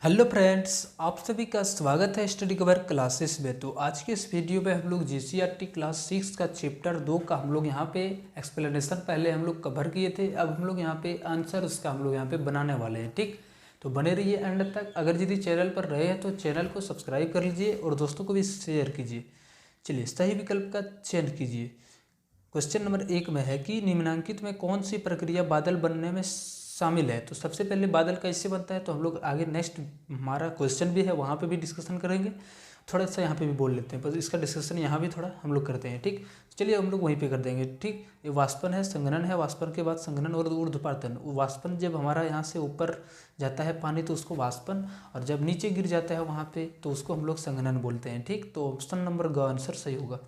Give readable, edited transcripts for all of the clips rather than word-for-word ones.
Hello friends, आप सभी का स्वागत है स्टडी कवर क्लासेस में। तो आज के इस वीडियो में हम लोग जीसीईआरटी क्लास 6 का चैप्टर 2 का हम लोग यहाँ पे एक्सप्लेनेशन पहले हम लोग कवर किए थे। अब हम लोग यहाँ पे आंसर उसका हम लोग यहाँ पे बनाने वाले हैं। ठीक, तो बने रहिए एंड तक। अगर यदि चैनल पर रहे हैं तो चैनल को सब्सक्राइब कर लीजिए और दोस्तों को भी शेयर कीजिए। चलिए, सही विकल्प का चयन कीजिए। क्वेश्चन नंबर 1 में है कि निम्नलिखित में कौन सी प्रक्रिया बादल बनने में शामिल है। तो सबसे पहले बादल कैसे बनता है तो हम लोग आगे नेक्स्ट हमारा क्वेश्चन भी है वहाँ पे भी डिस्कशन करेंगे। थोड़ा सा यहाँ पे भी बोल लेते हैं, पर इसका डिस्कशन यहाँ भी थोड़ा हम लोग करते हैं। ठीक, चलिए हम लोग वहीं पे कर देंगे। ठीक, ये वाष्पन है, संघनन है, वाष्पन के बाद संघनन और ऊर्ध्वपातन। वाष्पन जब हमारा यहाँ से ऊपर जाता है पानी तो उसको वाष्पन, और जब नीचे गिर जाता है वहाँ पे तो उसको हम लोग संघनन बोलते हैं। ठीक, तो ऑप्शन नंबर ग आंसर सही होगा।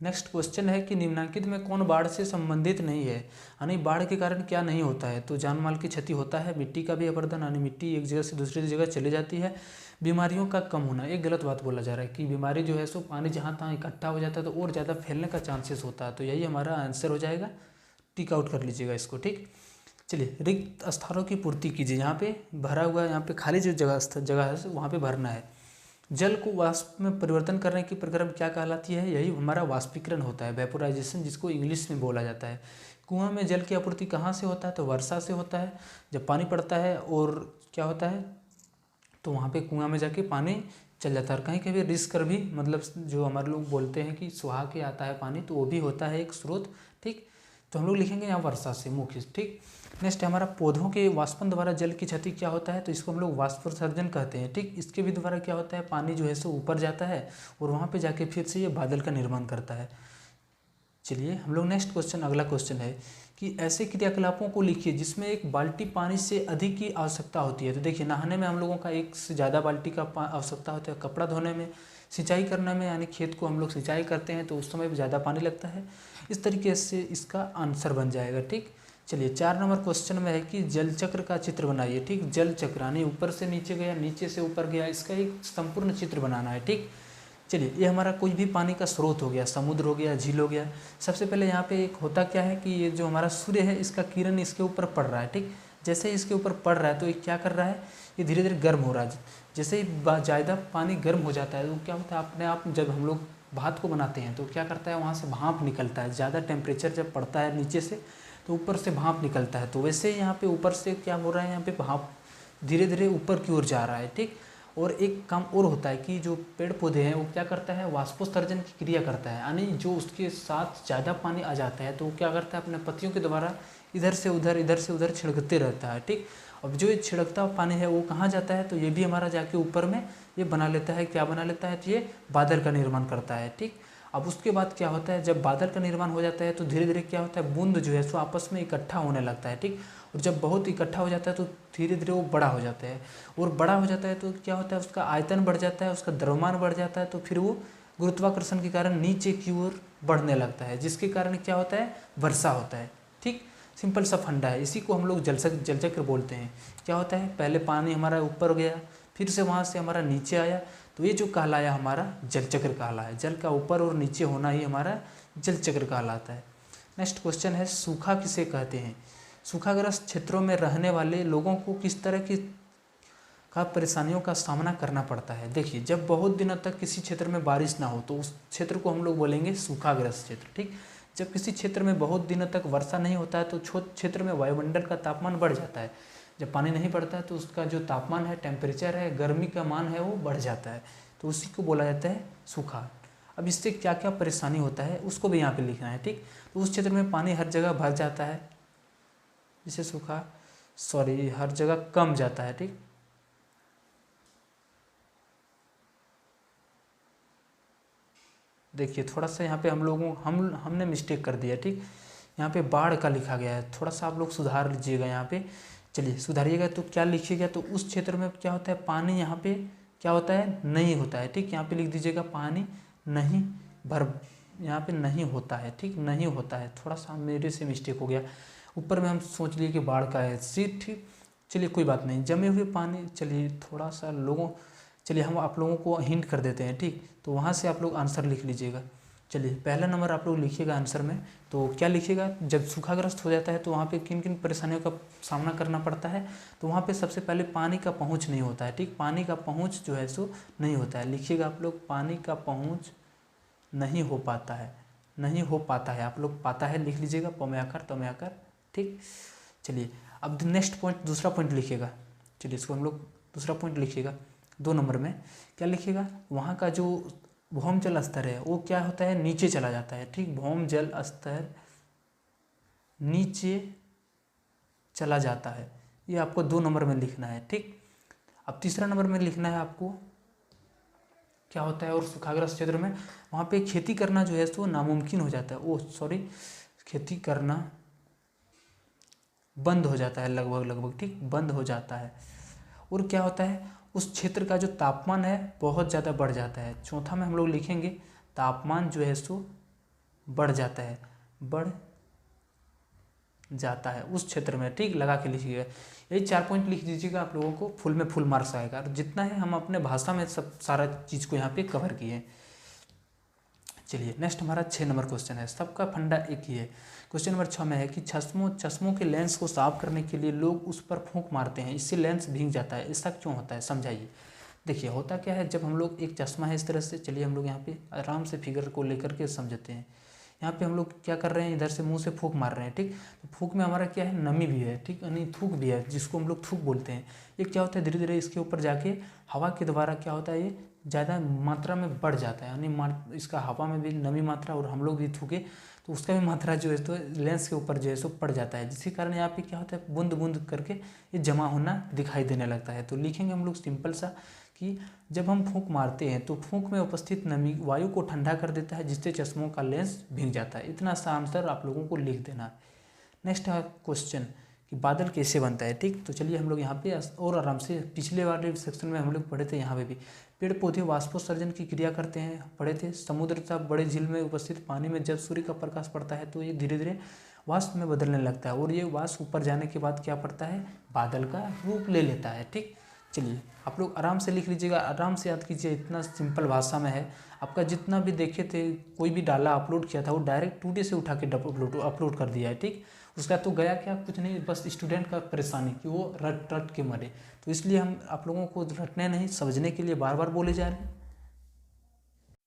नेक्स्ट क्वेश्चन है कि निम्नलिखित में कौन बाढ़ से संबंधित नहीं है, यानी बाढ़ के कारण क्या नहीं होता है। तो जान माल की क्षति होता है, मिट्टी का भी अपरदन, यानी मिट्टी एक जगह से दूसरी जगह चली जाती है, बीमारियों का कम होना। एक गलत बात बोला जा रहा है कि बीमारी जो है सो पानी जहाँ तहाँ इकट्ठा हो जाता है तो और ज़्यादा फैलने का चांसेस होता है। तो यही हमारा आंसर हो जाएगा, टिक आउट कर लीजिएगा इसको। ठीक, चलिए, रिक्त स्थानों की पूर्ति कीजिए। यहाँ पे भरा हुआ है, यहाँ पे खाली जो जगह है वहाँ पे भरना है। जल को वाष्प में परिवर्तन करने की प्रक्रिया क्या कहलाती है। यही हमारा वाष्पीकरण होता है, वेपोराइजेशन, जिसको इंग्लिश में बोला जाता है। कुआं में जल की आपूर्ति कहाँ से होता है तो वर्षा से होता है। जब पानी पड़ता है और क्या होता है तो वहाँ पे कुआं में जाके पानी चल जाता है। और कहीं कहीं रिस्क भी, मतलब जो हमारे लोग बोलते हैं कि सुहा के आता है पानी, तो वो भी होता है एक स्रोत। ठीक, तो हम लोग लिखेंगे यहाँ वर्षा से मुख्य। ठीक, नेक्स्ट हमारा पौधों के वाष्पन द्वारा जल की क्षति क्या होता है तो इसको हम लोग वाष्पोत्सर्जन कहते हैं। ठीक, इसके भी द्वारा क्या होता है, पानी जो है सो ऊपर जाता है और वहाँ पे जाके फिर से ये बादल का निर्माण करता है। चलिए हम लोग नेक्स्ट क्वेश्चन, अगला क्वेश्चन है कि ऐसे क्रियाकलापों को लिखिए जिसमें एक बाल्टी पानी से अधिक की आवश्यकता होती है। तो देखिए, नहाने में हम लोगों का एक से ज़्यादा बाल्टी का आवश्यकता होता है, कपड़ा धोने में, सिंचाई करने में, यानी खेत को हम लोग सिंचाई करते हैं तो उस समय ज़्यादा पानी लगता है। इस तरीके से इसका आंसर बन जाएगा। ठीक, चलिए 4 नंबर क्वेश्चन में है कि जल चक्र का चित्र बनाइए। ठीक, जल चक्र यानी ऊपर से नीचे गया, नीचे से ऊपर गया, इसका एक संपूर्ण चित्र बनाना है। ठीक, चलिए, ये हमारा कोई भी पानी का स्रोत हो गया, समुद्र हो गया, झील हो गया। सबसे पहले यहाँ पे एक होता क्या है कि ये जो हमारा सूर्य है इसका किरण इसके ऊपर पड़ रहा है। ठीक, जैसे ही इसके ऊपर पड़ रहा है तो ये क्या कर रहा है, ये धीरे धीरे गर्म हो रहा है। जैसे ही ज़्यादा पानी गर्म हो जाता है तो क्या होता है, अपने आप जब हम लोग भात को बनाते हैं तो क्या करता है, वहाँ से भाप निकलता है। ज़्यादा टेम्परेचर जब पड़ता है नीचे से तो ऊपर से भाप निकलता है। तो वैसे यहाँ पे ऊपर से क्या हो रहा है, यहाँ पे भाप धीरे धीरे ऊपर की ओर जा रहा है। ठीक, और एक काम और होता है कि जो पेड़ पौधे हैं वो क्या करता है, वाष्पोत्सर्जन की क्रिया करता है, यानी जो उसके साथ ज़्यादा पानी आ जाता है तो वो क्या करता है, अपने पत्तियों के द्वारा इधर से उधर छिड़कते रहता है। ठीक, अब जो ये छिड़कता हुआ पानी है वो कहाँ जाता है तो ये भी हमारा जाके ऊपर में ये बना लेता है। क्या बना लेता है तो ये बादल का निर्माण करता है। ठीक, अब उसके बाद क्या होता है, जब बादल का निर्माण हो जाता है तो धीरे धीरे क्या होता है, बूंद जो है सो आपस में इकट्ठा होने लगता है। ठीक, और जब बहुत इकट्ठा हो जाता है तो धीरे धीरे वो बड़ा हो जाता है, और बड़ा हो जाता है तो क्या होता है, उसका आयतन बढ़ जाता है, उसका द्रव्यमान बढ़ जाता है, तो फिर वो गुरुत्वाकर्षण के कारण नीचे की ओर बढ़ने लगता है, जिसके कारण क्या होता है, वर्षा होता है। ठीक, सिंपल सा फंडा है, इसी को हम लोग जल चक्र बोलते हैं। क्या होता है, पहले पानी हमारा ऊपर गया, फिर से वहाँ से हमारा नीचे आया, तो ये जो कहलाया हमारा जल चक्र कहलाया। जल का ऊपर और नीचे होना ही हमारा जल चक्र कहलाता है। नेक्स्ट क्वेश्चन है, सूखा किसे कहते हैं। सूखाग्रस्त क्षेत्रों में रहने वाले लोगों को किस तरह की परेशानियों का सामना करना पड़ता है। देखिए, जब बहुत दिनों तक किसी क्षेत्र में बारिश ना हो तो उस क्षेत्र को हम लोग बोलेंगे सूखाग्रस्त क्षेत्र। ठीक, जब किसी क्षेत्र में बहुत दिनों तक वर्षा नहीं होता है तो क्षेत्र में वायुमंडल का तापमान बढ़ जाता है। जब पानी नहीं पड़ता है तो उसका जो तापमान है, टेम्परेचर है, गर्मी का मान है, वो बढ़ जाता है, तो उसी को बोला जाता है सूखा। अब इससे क्या क्या परेशानी होता है उसको भी यहाँ पे लिखना है। ठीक, तो उस क्षेत्र में पानी हर जगह भर जाता है, जिसे सूखा, हर जगह कम जाता है। ठीक, देखिए थोड़ा सा यहाँ पे हम लोगों हमने मिस्टेक कर दिया। ठीक, यहाँ पे बाढ़ का लिखा गया है, थोड़ा सा आप लोग सुधार लीजिएगा यहाँ पे। चलिए सुधारिएगा, तो क्या लिखिएगा, तो उस क्षेत्र में क्या होता है, पानी यहाँ पे क्या होता है, नहीं होता है। ठीक, यहाँ पे लिख दीजिएगा पानी नहीं भर, यहाँ पे नहीं होता है। ठीक, नहीं होता है, थोड़ा सा मेरे से मिस्टेक हो गया, ऊपर में हम सोच लिए कि बाढ़ का है सी। ठीक, चलिए कोई बात नहीं, जमे हुए पानी, चलिए थोड़ा सा चलिए हम आप लोगों को हिंट कर देते हैं। ठीक, तो वहाँ से आप लोग आंसर लिख लीजिएगा। चलिए पहला नंबर आप लोग लिखिएगा आंसर में। तो क्या लिखिएगा, जब सूखाग्रस्त हो जाता है तो वहाँ पे किन किन परेशानियों का सामना करना पड़ता है। तो वहाँ पे सबसे पहले पानी का पहुँच नहीं होता है, ठीक, पानी का पहुँच जो है सो नहीं होता है। लिखिएगा आप लोग, पानी का पहुँच नहीं हो पाता है, नहीं हो पाता है। आप लोग पाता है लिख लीजिएगा, पमयाकर तमयाकर, ठीक। चलिए अब नेक्स्ट पॉइंट, दूसरा पॉइंट लिखिएगा। चलिए इसको हम लोग दूसरा पॉइंट लिखिएगा 2 नंबर में। क्या लिखिएगा, वहाँ का जो भौम जल स्तर है वो क्या होता है, नीचे चला जाता है, ठीक। भौम जल स्तर नीचे चला जाता है, ये आपको 2 नंबर में लिखना है, ठीक। अब तीसरा नंबर में लिखना है आपको, क्या होता है और सूखाग्रस्त क्षेत्र में वहाँ पे खेती करना जो है सो नामुमकिन हो जाता है। ओह सॉरी, खेती करना बंद हो जाता है, लगभग, ठीक, बंद हो जाता है। और क्या होता है, उस क्षेत्र का जो तापमान है बहुत ज़्यादा बढ़ जाता है। चौथा में हम लोग लिखेंगे तापमान जो है सो बढ़ जाता है, बढ़ जाता है उस क्षेत्र में, ठीक, लगा के लिखिएगा। यही 4 पॉइंट लिख दीजिएगा, आप लोगों को फुल में फुल मार्क्स आएगा। और जितना है हम अपने भाषा में सब सारा चीज़ को यहाँ पे कवर किए। चलिए नेक्स्ट हमारा 6 नंबर क्वेश्चन है, सबका फंडा एक ही है। क्वेश्चन नंबर 6 में है कि चश्मों के लेंस को साफ करने के लिए लोग उस पर फूंक मारते हैं, इससे लेंस भीग जाता है, ऐसा क्यों होता है, समझाइए। देखिए होता क्या है, जब हम लोग एक चश्मा है इस तरह से, चलिए हम लोग यहाँ पे आराम से फिगर को लेकर के समझते हैं। यहाँ पे हम लोग क्या कर रहे हैं, इधर से मुंह से फूंक मार रहे हैं, ठीक। तो फूंक में हमारा क्या है, नमी भी है, ठीक, यानी थूक भी है, जिसको हम लोग थूक बोलते हैं। ये क्या होता है, धीरे धीरे इसके ऊपर जाके हवा के द्वारा क्या होता है, ये ज़्यादा मात्रा में बढ़ जाता है, यानी इसका हवा में भी नमी मात्रा, और हम लोग भी थूके तो उसका भी मात्रा जो है तो लेंस के ऊपर जो है सो पड़ जाता है, जिसके कारण यहाँ पे क्या होता है, बूंद बूंद करके ये जमा होना दिखाई देने लगता है। तो लिखेंगे हम लोग सिंपल सा कि जब हम फूंक मारते हैं तो फूंक में उपस्थित नमी वायु को ठंडा कर देता है, जिससे चश्मों का लेंस भीग जाता है। इतना सा आंसर आप लोगों को लिख देना है। नेक्स्ट है क्वेश्चन कि बादल कैसे बनता है, ठीक। तो चलिए हम लोग यहाँ पे और आराम से, पिछले वाले सेक्शन में हम लोग पढ़े थे, यहाँ पे भी पेड़ पौधे वाष्पोत्सर्जन की क्रिया करते हैं, पढ़े थे। समुद्र तथा बड़े झील में उपस्थित पानी में जब सूर्य का प्रकाश पड़ता है तो ये धीरे धीरे वाष्प में बदलने लगता है, और ये वाष्प ऊपर जाने के बाद क्या पड़ता है, बादल का रूप ले लेता है, ठीक। चलिए आप लोग आराम से लिख लीजिएगा, आराम से याद कीजिए, इतना सिंपल भाषा में है। आपका जितना भी देखे थे, कोई भी डाला अपलोड किया था वो डायरेक्ट 2D से उठा के अपलोड कर दिया है, ठीक। उसका तो गया क्या, कुछ नहीं, बस स्टूडेंट का परेशानी कि वो रट रट के मरे। तो इसलिए हम आप लोगों को रटने नहीं, समझने के लिए बार बार बोले जा रहे हैं।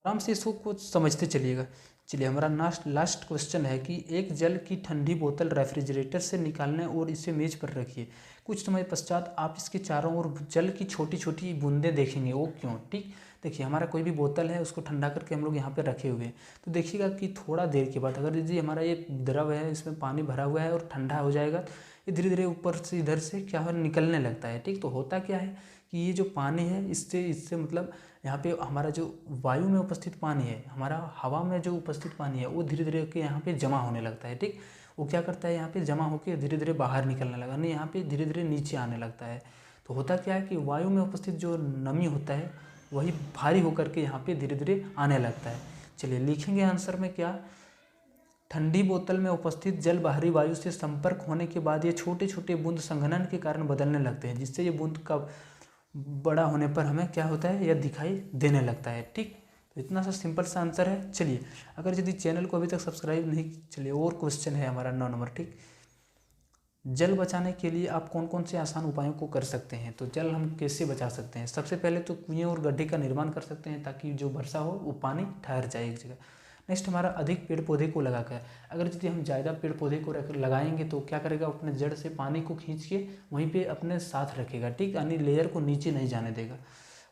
आराम से इसको कुछ समझते चलिएगा। चलिए हमारा लास्ट क्वेश्चन है कि एक जल की ठंडी बोतल रेफ्रिजरेटर से निकालने और इसे मेज पर रखिए। कुछ समय पश्चात आप इसके चारों ओर जल की छोटी छोटी बूंदें देखेंगे, वो क्यों, ठीक। देखिए हमारा कोई भी बोतल है, उसको ठंडा करके हम लोग यहाँ पे रखे हुए हैं, तो देखिएगा कि थोड़ा देर के बाद अगर यदि हमारा ये द्रव है, इसमें पानी भरा हुआ है और ठंडा हो जाएगा, ये धीरे धीरे ऊपर से इधर से क्या हो, निकलने लगता है, ठीक। तो होता क्या है कि ये जो पानी है, इससे मतलब यहाँ पे हमारा जो वायु में उपस्थित पानी है, हमारा हवा में जो उपस्थित पानी है, वो धीरे धीरे के यहाँ पे जमा होने लगता है, ठीक। वो क्या करता है, यहाँ पे जमा होकर धीरे धीरे बाहर निकलने लगा, नहीं, यहाँ पे धीरे धीरे नीचे आने लगता है। तो होता क्या है कि वायु में उपस्थित जो नमी होता है वही भारी होकर के यहाँ पे धीरे धीरे आने लगता है। चलिए लिखेंगे आंसर में क्या, ठंडी बोतल में उपस्थित जल बाहरी वायु से संपर्क होने के बाद ये छोटे छोटे बूंद संघनन के कारण बदलने लगते हैं, जिससे ये बूंद का बड़ा होने पर हमें क्या होता है, यह दिखाई देने लगता है, ठीक। तो इतना सा सिंपल सा आंसर है। चलिए अगर यदि चैनल को अभी तक सब्सक्राइब नहीं, चलिए और क्वेश्चन है हमारा 9 नंबर, ठीक। जल बचाने के लिए आप कौन कौन से आसान उपायों को कर सकते हैं। तो जल हम कैसे बचा सकते हैं, सबसे पहले तो कुएं और गड्ढे का निर्माण कर सकते हैं, ताकि जो वर्षा हो वो पानी ठहर जाए एक जगह। नेक्स्ट हमारा अधिक पेड़ पौधे को लगाकर, अगर यदि हम ज़्यादा पेड़ पौधे को लगाएंगे तो क्या करेगा, अपने जड़ से पानी को खींच के वहीं पे अपने साथ रखेगा, ठीक, यानी लेयर को नीचे नहीं जाने देगा,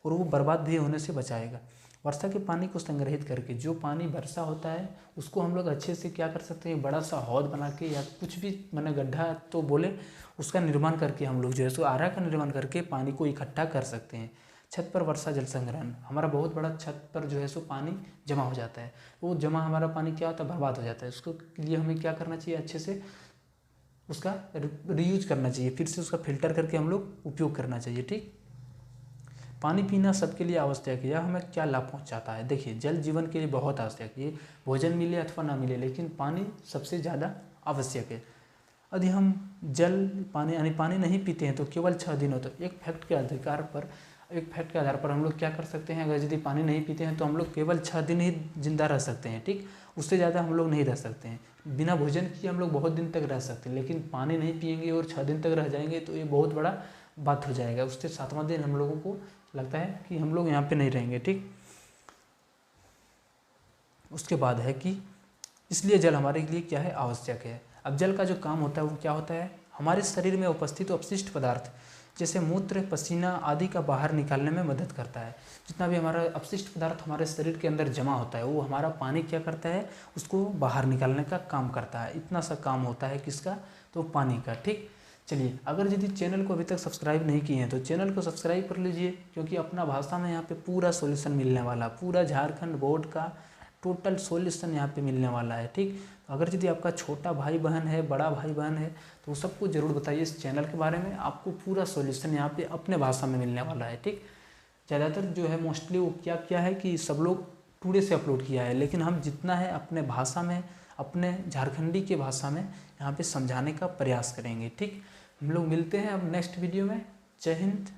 और वो बर्बाद भी होने से बचाएगा। वर्षा के पानी को संग्रहित करके, जो पानी वर्षा होता है उसको हम लोग अच्छे से क्या कर सकते हैं, बड़ा सा हौद बना के या कुछ भी मैंने गड्ढा तो बोले, उसका निर्माण करके हम लोग जो है सो आरा का निर्माण करके पानी को इकट्ठा कर सकते हैं। छत पर वर्षा जल संग्रहण, हमारा बहुत बड़ा छत पर जो है सो पानी जमा हो जाता है, वो जमा हमारा पानी क्या होता है, बर्बाद हो जाता है। उसको लिए हमें क्या करना चाहिए, अच्छे से उसका रीयूज करना चाहिए, फिर से उसका फिल्टर करके हम लोग उपयोग करना चाहिए, ठीक। पानी पीना सबके लिए आवश्यक है, यह हमें क्या लाभ पहुंचाता है। देखिए जल जीवन के लिए बहुत आवश्यक है, भोजन मिले अथवा ना मिले, लेकिन पानी सबसे ज़्यादा आवश्यक है। यदि हम जल पानी यानी पानी नहीं पीते हैं तो केवल 6 दिन होते, एक फैक्ट के आधार पर एक फैक्ट के आधार पर हम लोग क्या कर सकते हैं, अगर यदि पानी नहीं पीते हैं तो हम लोग केवल 6 दिन ही जिंदा रह सकते हैं, ठीक, उससे ज़्यादा हम लोग नहीं रह सकते हैं। बिना भोजन किए हम लोग बहुत दिन तक रह सकते हैं, लेकिन पानी नहीं पिएंगे और 6 दिन तक रह जाएंगे तो ये बहुत बड़ा बात हो जाएगा। उससे 7वां दिन हम लोगों को लगता है कि हम लोग यहाँ पे नहीं रहेंगे, ठीक। उसके बाद है कि इसलिए जल हमारे लिए क्या है, आवश्यक है। अब जल का जो काम होता है वो क्या होता है, हमारे शरीर में उपस्थित अपशिष्ट पदार्थ जैसे मूत्र, पसीना आदि का बाहर निकालने में मदद करता है। जितना भी हमारा अपशिष्ट पदार्थ हमारे शरीर के अंदर जमा होता है वो हमारा पानी क्या करता है, उसको बाहर निकालने का काम करता है। इतना सा काम होता है किसका, तो पानी का, ठीक। चलिए, अगर यदि चैनल को अभी तक सब्सक्राइब नहीं किए हैं तो चैनल को सब्सक्राइब कर लीजिए, क्योंकि अपना भाषा में यहाँ पे पूरा सॉल्यूशन मिलने वाला, पूरा झारखंड बोर्ड का टोटल सॉल्यूशन यहाँ पे मिलने वाला है, ठीक। अगर यदि आपका छोटा भाई बहन है, बड़ा भाई बहन है, तो सबको ज़रूर बताइए इस चैनल के बारे में, आपको पूरा सॉल्यूशन यहाँ पे अपने भाषा में मिलने वाला है, ठीक। ज़्यादातर जो है मोस्टली वो क्या है कि सब लोग टुडे से अपलोड किया है, लेकिन हम जितना है अपने भाषा में, अपने झारखंडी के भाषा में यहाँ पे समझाने का प्रयास करेंगे, ठीक। हम लोग मिलते हैं अब नेक्स्ट वीडियो में। जय हिंद।